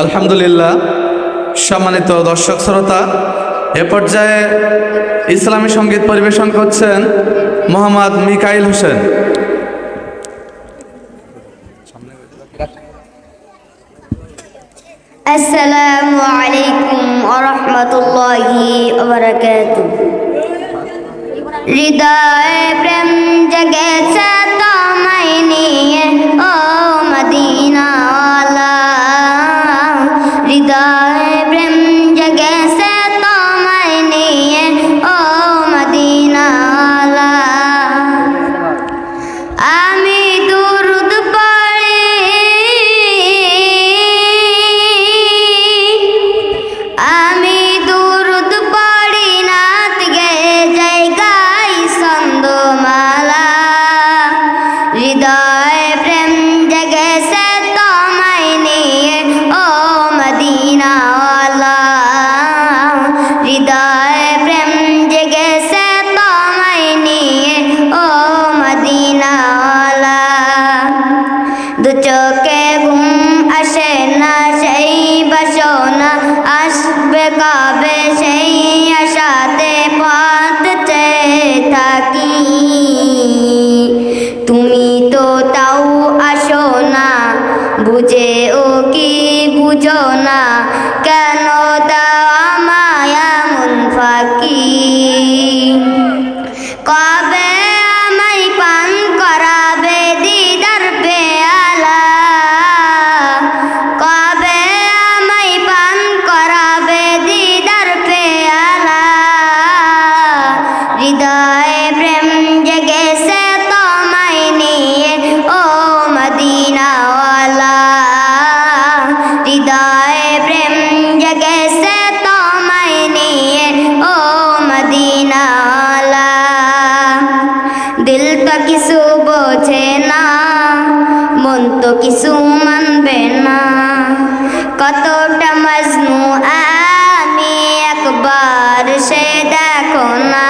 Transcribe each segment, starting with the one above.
আলহামদুলিল্লাহ। সম্মানিত দর্শক শ্রোতা, এ পর্যায়ে ইসলামী সঙ্গীত পরিবেশন করছেন মোহাম্মদ মিকাইল হোসেন। আসসালামু আলাইকুম ওয়া রাহমাতুল্লাহি ওয়া বারাকাতুহু। হৃদয়ে প্রেম জেগেছে তোমায় নিয়ে ও মদিনাওয়ালা, হৃদয়ে প্রেম জেগেছে তোমায় নিয়ে ও মদিনাওয়ালা। আমি দুরুদ পড়ি, আমি দুরুদ পড়ি, নাত গেয়ে যাই গাই ছন্দমালা। হৃদয়ে প্রেম জেগেছে তোমায় নিয়ে ও মদিনাওয়ালা, হৃদয়ে প্রেম জেগেছে তোমায় নিয়ে ও মদিনাওয়ালা। দু চোখে ঘুম আসে না, সেই বাসনা আসবে কবে, সেই আশাতে পথ চেয়ে থাকি। তুমি তো তাও আসো না, বুঝে ও কি বুঝো না, কেন দাও আমায় এমন ফাঁকি। কবে আমায় পান করাবে দিদার পেয়ালা, কবে আমায় পান করাবে দিদার পেয়ালা। হৃদয়ে প্রেম জেগেছে তোমায় নিয়ে ও মদিনাওয়ালা, হৃদয়ে প্রেম জেগেছে তোমায় নিয়ে ও মদিনাওয়ালা। দিল তো কিছু বোঝে না, মন তো কিছু মানবে না, কতটা মজনু আমি একবার সে দেখো না।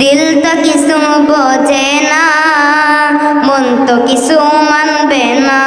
দিল তো কিছু বোঝে না, মন তো কিছু মানবে না,